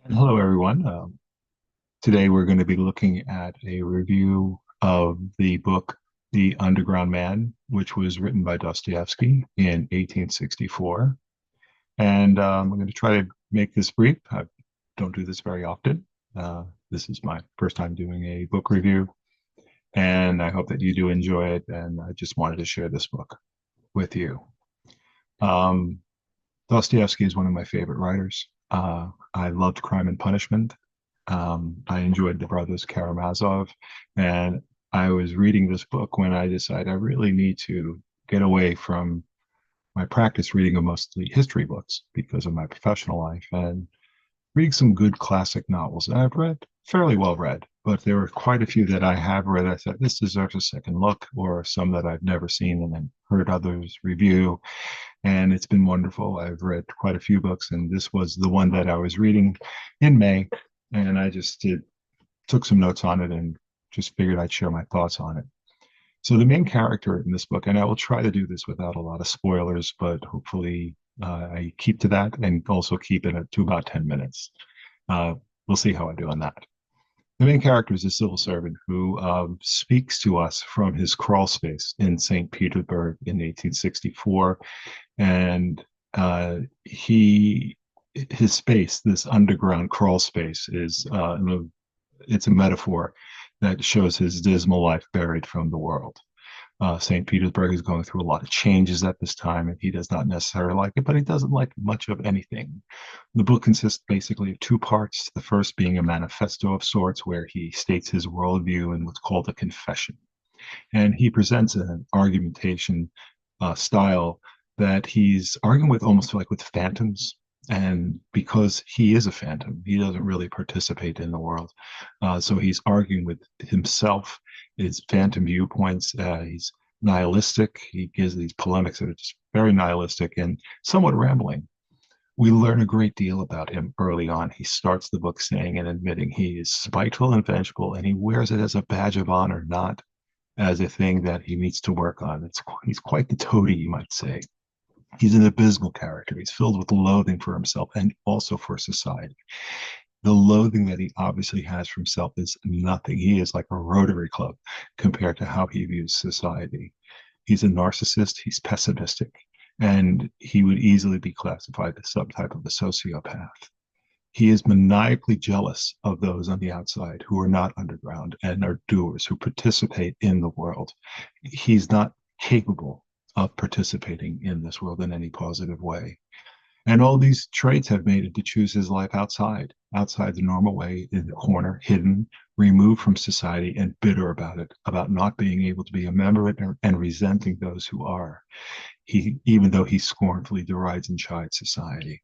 And hello, everyone. Today we're going to be looking at a review of the book The Underground Man, which was written by Dostoevsky in 1864. And I'm going to try to make this brief. I don't do this very often. This is my first time doing a book review, and I hope that you do enjoy it. And I just wanted to share this book with you. Um, Dostoevsky is one of my favorite writers. I loved Crime and Punishment. I enjoyed The Brothers Karamazov, and I was reading this book when I decided I really need to get away from my practice reading of mostly history books because of my professional life and reading some good classic novels. And I've read fairly well read, but there were quite a few that I have read. I thought this deserves a second look, or some that I've never seen and then heard others review. And it's been wonderful. I've read quite a few books, and this was the one that I was reading in May, and I just took some notes on it and just figured I'd share my thoughts on it. So the main character in this book, and I will try to do this without a lot of spoilers, but hopefully I keep to that and also keep it to about 10 minutes. Uh, we'll see how I do on that. The main character is a civil servant who speaks to us from his crawl space in St. Petersburg in 1864, and he his space, this underground crawl space, is it's a metaphor that shows his dismal life buried from the world. St. Petersburg is going through a lot of changes at this time, and he does not necessarily like it, but he doesn't like much of anything. The book consists basically of two parts. The first being a manifesto of sorts, where he states his worldview in what's called a confession. And he presents an argumentation style that he's arguing with almost like with phantoms. And because he is a phantom, he doesn't really participate in the world. So he's arguing with himself, his phantom viewpoints. He's nihilistic. He gives these polemics that are just very nihilistic and somewhat rambling. We learn a great deal about him early on. He starts the book saying and admitting he is spiteful and vengeful, and he wears it as a badge of honor, not as a thing that he needs to work on. He's quite the toady, you might say. He's an abysmal character. He's filled with loathing for himself and also for society. The loathing that he obviously has for himself is nothing. He is like a Rotary Club compared to how he views society. He's a narcissist. He's pessimistic, and he would easily be classified as some type of a sociopath. He is maniacally jealous of those on the outside who are not underground and are doers who participate in the world. He's not capable of participating in this world in any positive way. And all these traits have made him to choose his life outside the normal way, in the corner, hidden, removed from society, and bitter about it, about not being able to be a member of it and resenting those who are. Even though he scornfully derides and chides society.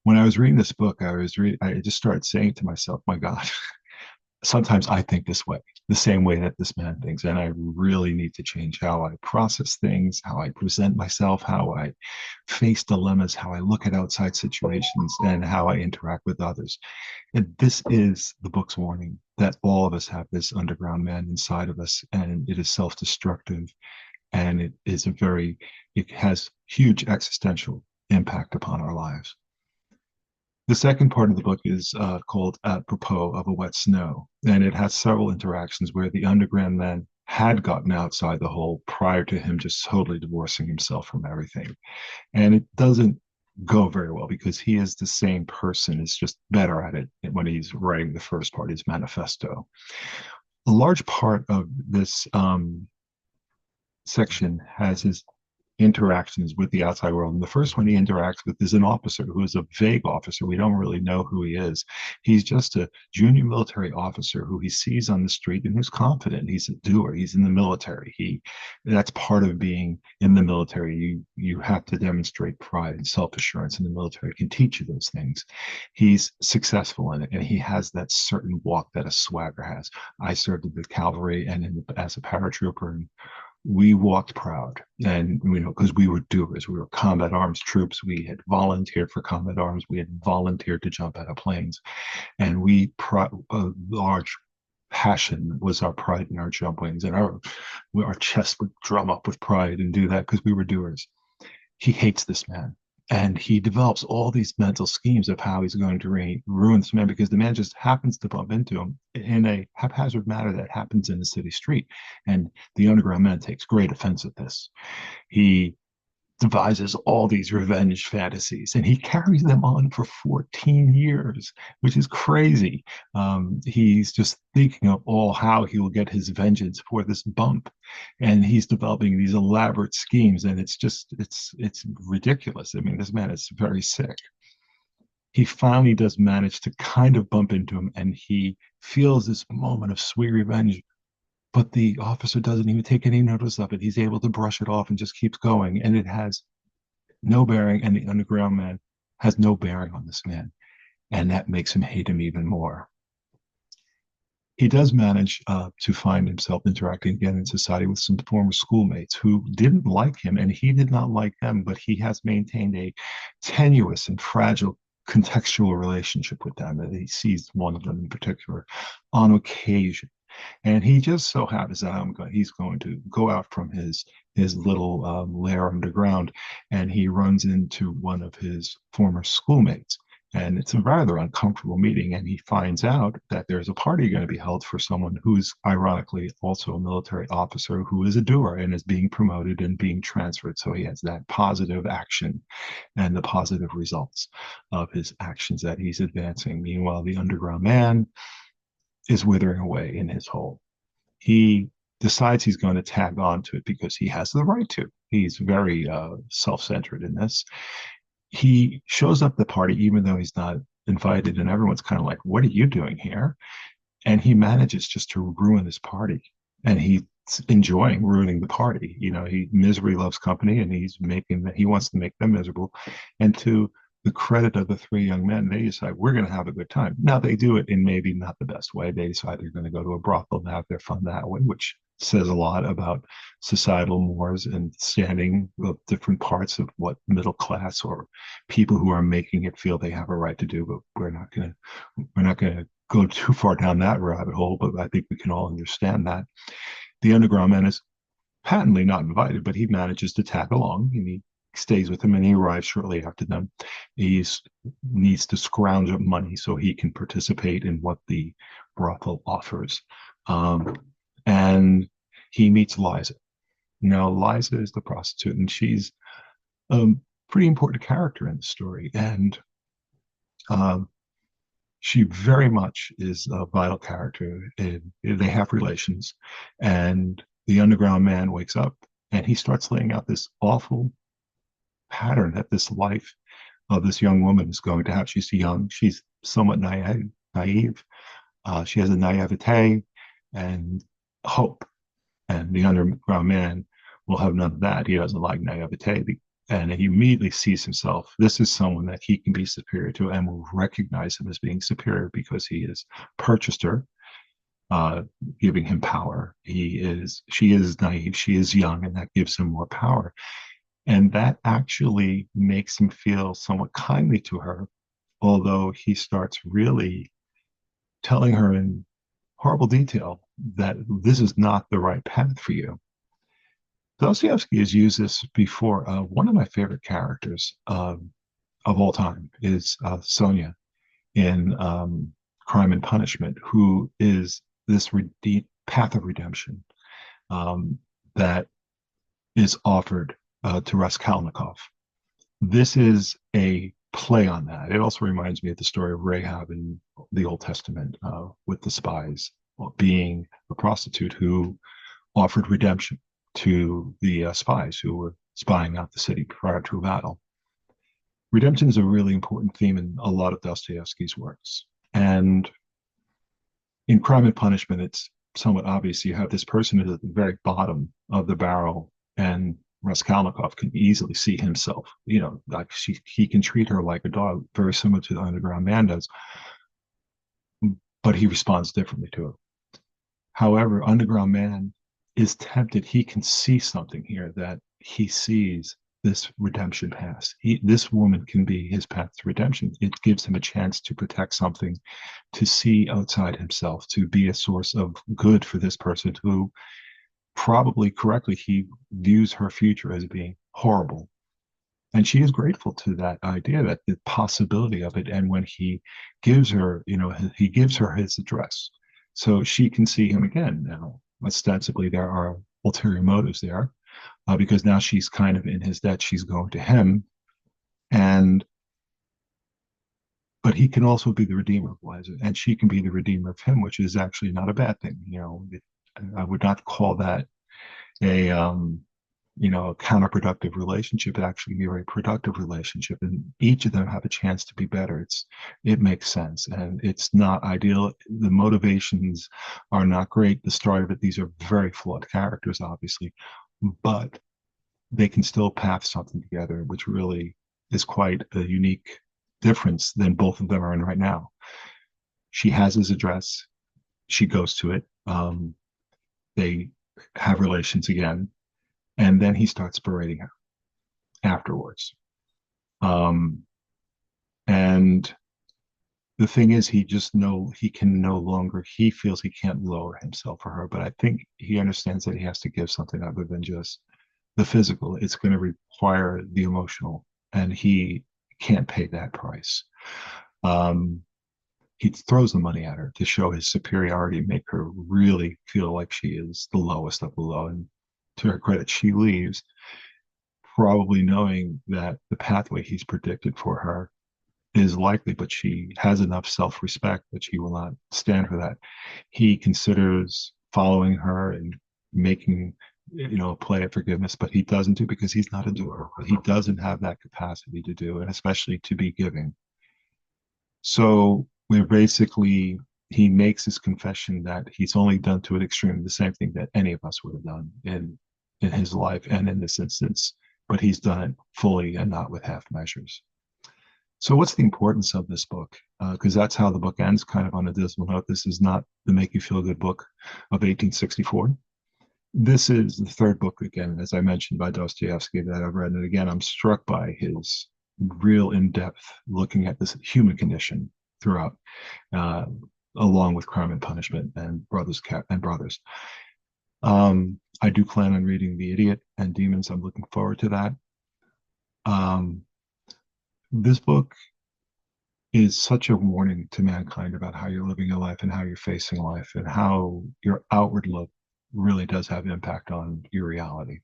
When I was reading this book, I just started saying to myself, my God, sometimes I think this way, the same way that this man thinks. And I really need to change how I process things, how I present myself, how I face dilemmas, how I look at outside situations, and how I interact with others. And this is the book's warning that all of us have this underground man inside of us, and it is self destructive. And it has huge existential impact upon our lives. The second part of the book is called Apropos of a Wet Snow, and it has several interactions where the underground man had gotten outside the hole prior to him just totally divorcing himself from everything. And it doesn't go very well because he is the same person, is just better at it when he's writing the first part, his manifesto. A large part of this section has his interactions with the outside world. And the first one he interacts with is an officer who is a vague officer. We don't really know who he is. He's just a junior military officer who he sees on the street and who's confident. He's a doer. He's in the military. That's part of being in the military. You have to demonstrate pride and self-assurance, and the military can teach you those things. He's successful in it, and he has that certain walk that a swagger has. I served in the cavalry and as a paratrooper, and we walked proud, and because we were doers. We were combat arms troops. We had volunteered for combat arms. We had volunteered to jump out of planes, and a large passion was our pride in our jump wings, and our chest would drum up with pride and do that because we were doers. He hates this man. And he develops all these mental schemes of how he's going to ruin this man, because the man just happens to bump into him in a haphazard manner that happens in the city street. And the underground man takes great offense at this. He devises all these revenge fantasies and he carries them on for 14 years, which is crazy. He's just thinking of all how he will get his vengeance for this bump, and he's developing these elaborate schemes, and it's ridiculous. I mean, this man is very sick. He finally does manage to kind of bump into him, and he feels this moment of sweet revenge, but the officer doesn't even take any notice of it. He's able to brush it off and just keeps going. And it has no bearing, and the underground man has no bearing on this man. And that makes him hate him even more. He does manage to find himself interacting again in society with some former schoolmates who didn't like him, and he did not like them, but he has maintained a tenuous and fragile contextual relationship with them. And he sees one of them in particular on occasion, and he just so happens that he's going to go out from his little lair underground, and he runs into one of his former schoolmates. And it's a rather uncomfortable meeting, and he finds out that there's a party going to be held for someone who's ironically also a military officer who is a doer and is being promoted and being transferred. So he has that positive action and the positive results of his actions that he's advancing. Meanwhile, the underground man is withering away in his hole. He decides he's going to tag on to it because he has the right to. He's very self-centered in this. He shows up at the party even though he's not invited, and everyone's kind of like, "What are you doing here?" And he manages just to ruin this party, and he's enjoying ruining the party. You know, he misery loves company, and he wants to make them miserable. And to the credit of the three young men, they decide we're going to have a good time. Now they do it in maybe not the best way. They decide they're going to go to a brothel and have their fun that way, which says a lot about societal mores and standing of different parts of what middle class or people who are making it feel they have a right to do. But we're not going to go too far down that rabbit hole, but I think we can all understand that. The underground man is patently not invited, but he manages to tag along, and he stays with him, and he arrives shortly after them. He needs to scrounge up money so he can participate in what the brothel offers. And he meets Liza. Now, Liza is the prostitute, and she's a pretty important character in the story. And um, she very much is a vital character. They have relations, and the underground man wakes up and he starts laying out this awful pattern that this life of this young woman is going to have. She's young, she's somewhat naive. She has a naivete and hope, and the underground man will have none of that. He doesn't like naivete, and he immediately sees himself. This is someone that he can be superior to, and will recognize him as being superior because he has purchased her, giving him power. She is naive, she is young, and that gives him more power. And that actually makes him feel somewhat kindly to her, although he starts really telling her in horrible detail that this is not the right path for you. Dostoevsky has used this before. One of my favorite characters of all time is Sonia in Crime and Punishment, who is this path of redemption that is offered to Raskolnikov. This is a play on that. It also reminds me of the story of Rahab in the Old Testament with the spies being a prostitute who offered redemption to the spies who were spying out the city prior to a battle. Redemption is a really important theme in a lot of Dostoevsky's works. And in Crime and Punishment, it's somewhat obvious. You have this person who's at the very bottom of the barrel, and Raskolnikov can easily see himself. You know, like he can treat her like a dog, very similar to the underground man does, but he responds differently to her. However, underground man is tempted. He can see something here that he sees this redemption path. This woman can be his path to redemption. It gives him a chance to protect something, to see outside himself, to be a source of good for this person who probably correctly he views her future as being horrible. And she is grateful to that idea, that the possibility of it. And when he gives her, he gives her his address, so she can see him again. Now, ostensibly, there are ulterior motives there, because now she's kind of in his debt. She's going to him, and but he can also be the redeemer of Liza, and she can be the redeemer of him, which is actually not a bad thing. I would not call that a a counterproductive relationship. It actually be a very productive relationship, and each of them have a chance to be better. It makes sense, and it's not ideal. The motivations are not great. The story of it, these are very flawed characters, obviously, but they can still path something together, which really is quite a unique difference than both of them are in right now. She has his address. She goes to it. They have relations again, and then he starts berating her afterwards. Um, and the thing is, he can no longer, he feels he can't lower himself for her, but I think he understands that he has to give something other than just the physical. It's going to require the emotional, and he can't pay that price. Um, he throws the money at her to show his superiority, make her really feel like she is the lowest of the low. And to her credit, she leaves, probably knowing that the pathway he's predicted for her is likely, but she has enough self-respect that she will not stand for that. He considers following her and making a play of forgiveness, but he doesn't do, because he's not a doer. He doesn't have that capacity to do, and especially to be giving. So we're basically, he makes his confession that he's only done to an extreme the same thing that any of us would have done in his life and in this instance, but he's done it fully and not with half measures. So what's the importance of this book? Because that's how the book ends, kind of on a dismal note. This is not the make you feel good book of 1864. This is the third book, again, as I mentioned, by Dostoevsky that I've read. And again, I'm struck by his real in-depth looking at this human condition throughout, uh, along with Crime and Punishment and Brothers. I do plan on reading The Idiot and Demons. I'm looking forward to that. Um, this book is such a warning to mankind about how you're living your life and how you're facing life, and how your outward look really does have impact on your reality.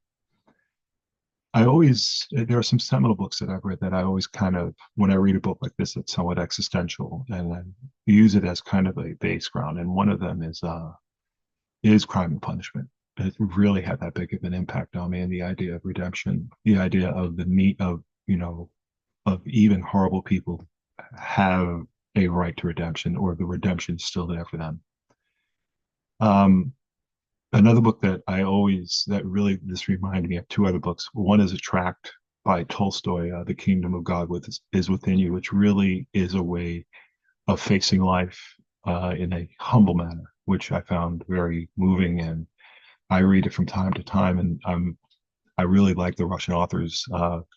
There are some seminal books that I've read that I always kind of, when I read a book like this, it's somewhat existential, and I use it as kind of a base ground. And one of them is Crime and Punishment. It really had that big of an impact on me, and the idea of redemption, the idea of the meat of, of even horrible people have a right to redemption, or the redemption is still there for them. Um, Another book that really, this reminded me of two other books. One is a tract by Tolstoy, The Kingdom of God is Within You, which really is a way of facing life in a humble manner, which I found very moving. And I read it from time to time, and I really like the Russian authors,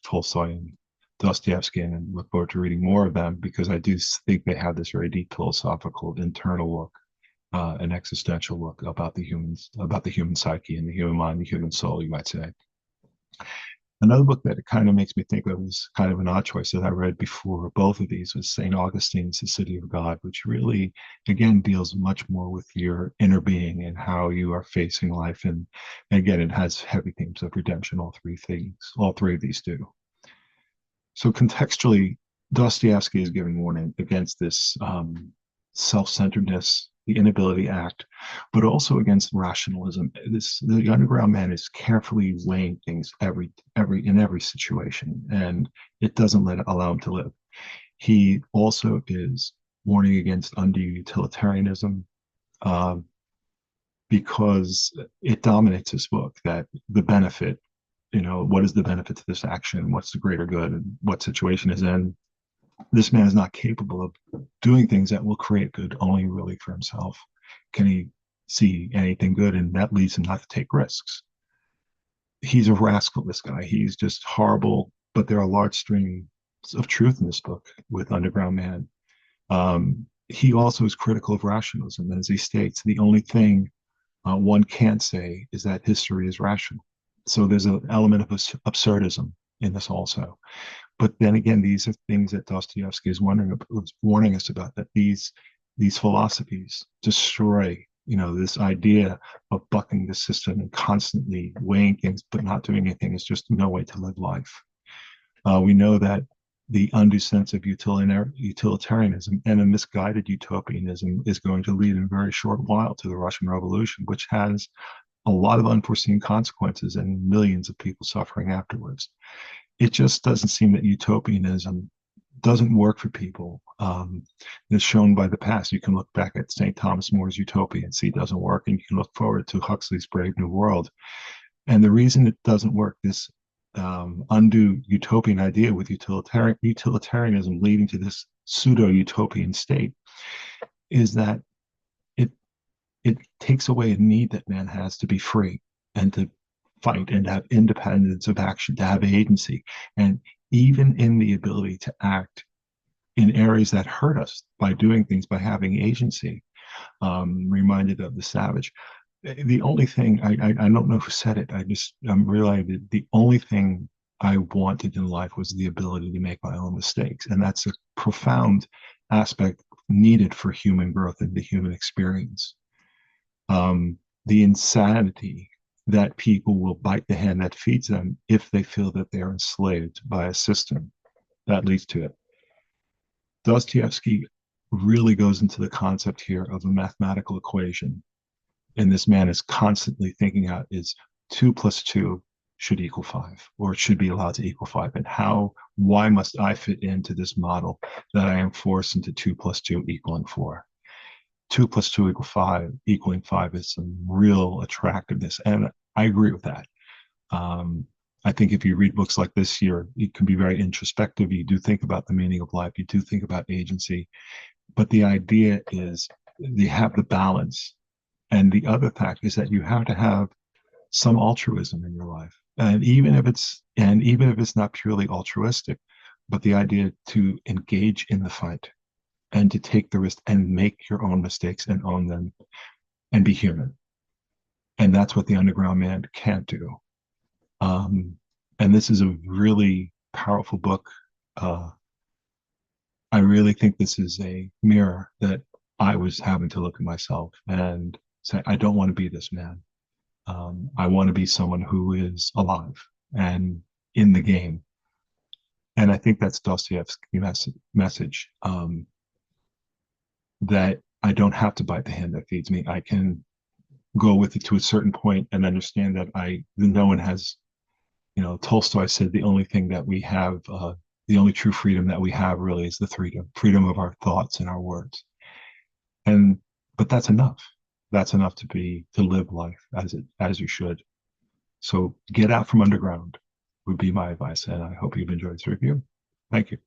Tolstoy and Dostoevsky, and look forward to reading more of them, because I do think they have this very deep philosophical internal look, an existential look about the human psyche and the human mind, the human soul, you might say. Another book that it kind of makes me think of is kind of an odd choice that I read before both of these was St. Augustine's The City of God, which really, again, deals much more with your inner being and how you are facing life. And again, it has heavy themes of redemption, all three of these do. So contextually, Dostoevsky is giving warning against this self-centeredness, the inability to act, but also against rationalism. The underground man is carefully weighing things in every situation, and it doesn't allow him to live. He also is warning against undue utilitarianism, uh, because it dominates his book. That the benefit, what is the benefit to this action? What's the greater good? And what situation is in? This man is not capable of doing things that will create good only really for himself. Can he see anything good? And that leads him not to take risks. He's a rascal, this guy. He's just horrible, but there are large streams of truth in this book with Underground Man. He also is critical of rationalism. As he states, the only thing one can't say is that history is rational. So there's an element of absurdism in this also. But then again, these are things that Dostoevsky is warning us about, that these philosophies destroy, this idea of bucking the system and constantly weighing things but not doing anything is just no way to live life. We know that the undue sense of utilitarianism and a misguided utopianism is going to lead in a very short while to the Russian Revolution, which has a lot of unforeseen consequences and millions of people suffering afterwards. It just doesn't seem that utopianism doesn't work for people. It's shown by the past. You can look back at St. Thomas More's Utopia and see it doesn't work, and you can look forward to Huxley's Brave New World. And the reason it doesn't work, this undue utopian idea with utilitarianism leading to this pseudo-utopian state, is that it it takes away a need that man has to be free and to fight and to have independence of action, to have agency, and even in the ability to act in areas that hurt us by doing things, by having agency. Reminded of the savage. The only thing, I don't know who said it. I'm realizing that the only thing I wanted in life was the ability to make my own mistakes, and that's a profound aspect needed for human growth and the human experience. The insanity that people will bite the hand that feeds them if they feel that they're enslaved by a system that leads to it. Dostoevsky really goes into the concept here of a mathematical equation. And this man is constantly thinking out, is 2 plus 2 should equal 5, or it should be allowed to equal 5. And why must I fit into this model that I am forced into 2 plus 2 equaling 4? 2 plus 2 equaling 5 is some real attractiveness. And I agree with that. I think if you read books like this, you can be very introspective. You do think about the meaning of life. You do think about agency. But the idea is you have the balance. And the other fact is that you have to have some altruism in your life. And even if it's not purely altruistic, but the idea to engage in the fight and to take the risk and make your own mistakes and own them and be human. And that's what the underground man can't do. And this is a really powerful book. I really think this is a mirror that I was having to look at myself and say, I don't want to be this man. I want to be someone who is alive and in the game. And I think that's Dostoevsky's message, that I don't have to bite the hand that feeds me. I can go with it to a certain point and understand that no one has, Tolstoy said the only thing that we have, the only true freedom that we have really is the freedom of our thoughts and our words. But that's enough. That's enough to live life as you should. So get out from underground would be my advice. And I hope you've enjoyed this review. Thank you.